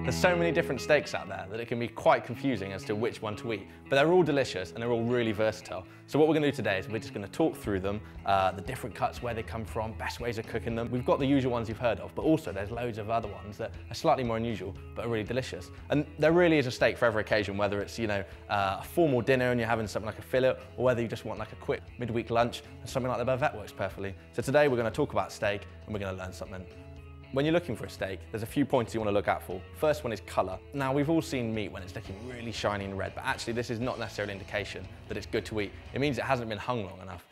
There's so many different steaks out there that it can be quite confusing as to which one to eat, but they're all delicious and they're all really versatile. So what we're going to do today is we're just going to talk through them, the different cuts, where they come from, best ways of cooking them. We've got the usual ones you've heard of, but also there's loads of other ones that are slightly more unusual, but are really delicious. And there really is a steak for every occasion, whether it's, a formal dinner and you're having something like a fillet, or whether you just want like a quick midweek lunch, and something like the bavette works perfectly. So today we're going to talk about steak and we're going to learn something. When you're looking for a steak, there's a few points you want to look out for. First one is colour. Now, we've all seen meat when it's looking really shiny and red, but actually this is not necessarily an indication that it's good to eat. It means it hasn't been hung long enough.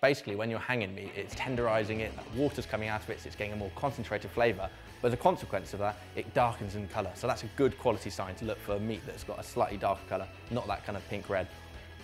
Basically, when you're hanging meat, it's tenderising it, water's coming out of it, so it's getting a more concentrated flavour. But as a consequence of that, it darkens in colour. So that's a good quality sign to look for meat that's got a slightly darker colour, not that kind of pink red.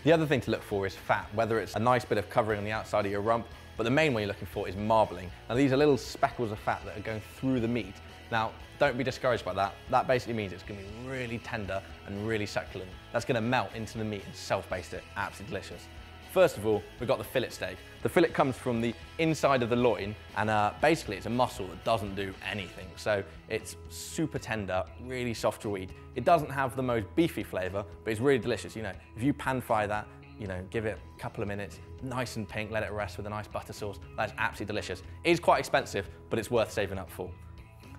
The other thing to look for is fat, whether it's a nice bit of covering on the outside of your rump, but the main one you're looking for is marbling. Now these are little speckles of fat that are going through the meat. Now, don't be discouraged by that. That basically means it's going to be really tender and really succulent. That's going to melt into the meat and self-baste it. Absolutely delicious. First of all, we've got the fillet steak. The fillet comes from the inside of the loin, and basically it's a muscle that doesn't do anything. So it's super tender, really soft to eat. It doesn't have the most beefy flavour, but it's really delicious. If you pan fry that, give it a couple of minutes, nice and pink, let it rest with a nice butter sauce. That's absolutely delicious. It is quite expensive, but it's worth saving up for.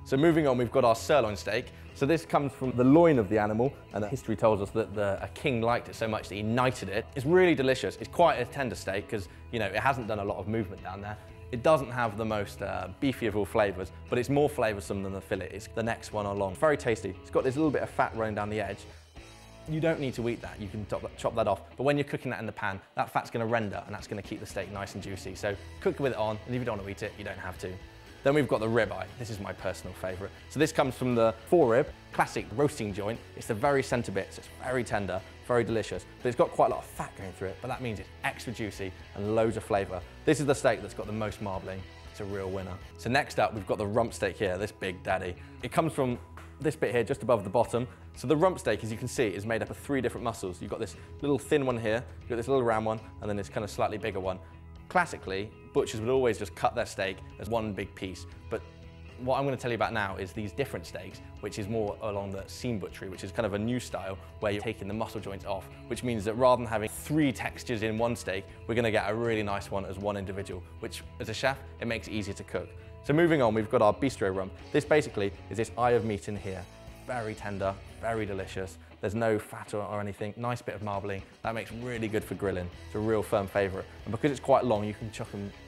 So moving on, we've got our sirloin steak. So this comes from the loin of the animal, and history tells us that a king liked it so much that he knighted it. It's really delicious. It's quite a tender steak because, it hasn't done a lot of movement down there. It doesn't have the most beefy of all flavours, but it's more flavoursome than the fillet. It's the next one along. Very tasty. It's got this little bit of fat running down the edge. You don't need to eat that, you can chop that off. But when you're cooking that in the pan, that fat's going to render and that's going to keep the steak nice and juicy. So cook with it on, and if you don't want to eat it, you don't have to. Then we've got the ribeye. This is my personal favourite. So this comes from the forerib, classic roasting joint. It's the very centre bit, so it's very tender, very delicious. But it's got quite a lot of fat going through it, but that means it's extra juicy and loads of flavour. This is the steak that's got the most marbling. It's a real winner. So next up, we've got the rump steak here, this big daddy. It comes from this bit here, just above the bottom. So the rump steak, as you can see, is made up of 3 different muscles. You've got this little thin one here, you've got this little round one, and then this kind of slightly bigger one. Classically, butchers would always just cut their steak as one big piece, but what I'm going to tell you about now is these different steaks, which is more along the seam butchery, which is kind of a new style where you're taking the muscle joints off, which means that rather than having 3 textures in one steak, we're going to get a really nice one as one individual, which as a chef, it makes it easier to cook. So moving on, we've got our bistro rump. This basically is this eye of meat in here. Very tender, very delicious. There's no fat or anything, nice bit of marbling. That makes really good for grilling. It's a real firm favourite. And because it's quite long, you can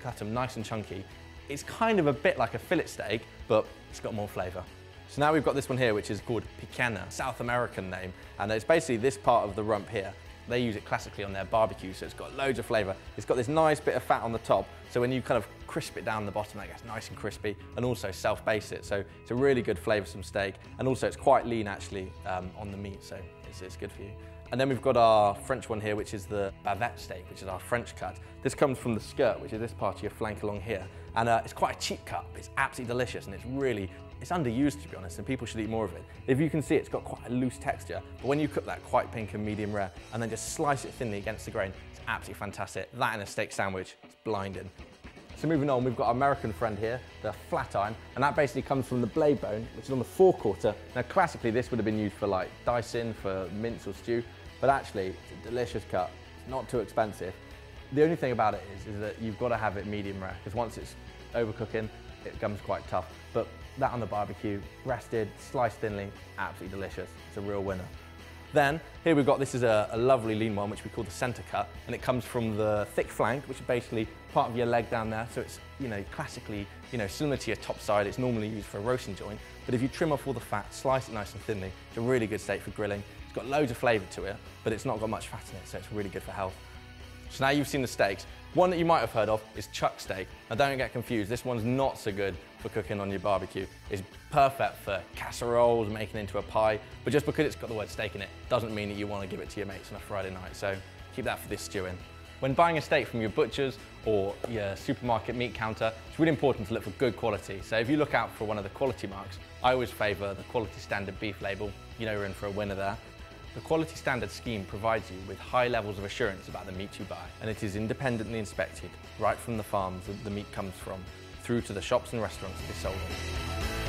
cut them nice and chunky. It's kind of a bit like a fillet steak, but it's got more flavour. So now we've got this one here, which is called picanha, South American name. And it's basically this part of the rump here. They use it classically on their barbecue, so it's got loads of flavour. It's got this nice bit of fat on the top, so when you kind of crisp it down the bottom, that gets nice and crispy, and also self-baste it. So it's a really good flavoursome steak, and also it's quite lean actually on the meat, so it's good for you. And then we've got our French one here, which is the bavette steak, which is our French cut. This comes from the skirt, which is this part of your flank along here. And it's quite a cheap cut, but it's absolutely delicious, and it's underused, to be honest, and people should eat more of it. If you can see, it's got quite a loose texture, but when you cook that quite pink and medium rare, and then just slice it thinly against the grain, it's absolutely fantastic. That in a steak sandwich, it's blinding. So moving on, we've got our American friend here, the flat iron, and that basically comes from the blade bone, which is on the forequarter. Now classically, this would have been used for like dicing, for mince or stew, but actually, it's a delicious cut. It's not too expensive. The only thing about it is that you've got to have it medium rare, because once it's overcooking, it becomes quite tough. But that on the barbecue, rested, sliced thinly, absolutely delicious. It's a real winner. Then, here we've got, this is a lovely lean one, which we call the centre cut, and it comes from the thick flank, which is basically part of your leg down there. So it's, classically, similar to your top side. It's normally used for a roasting joint, but if you trim off all the fat, slice it nice and thinly, it's a really good steak for grilling. It's got loads of flavour to it, but it's not got much fat in it, so it's really good for health. So now you've seen the steaks. One that you might have heard of is chuck steak. Now don't get confused, this one's not so good for cooking on your barbecue. It's perfect for casseroles, making into a pie, but just because it's got the word steak in it, doesn't mean that you want to give it to your mates on a Friday night, so keep that for this stewing. When buying a steak from your butcher's or your supermarket meat counter, it's really important to look for good quality. So if you look out for one of the quality marks, I always favour the quality standard beef label. You're in for a winner there. The quality standard scheme provides you with high levels of assurance about the meat you buy, and it is independently inspected right from the farms that the meat comes from through to the shops and restaurants it is sold in.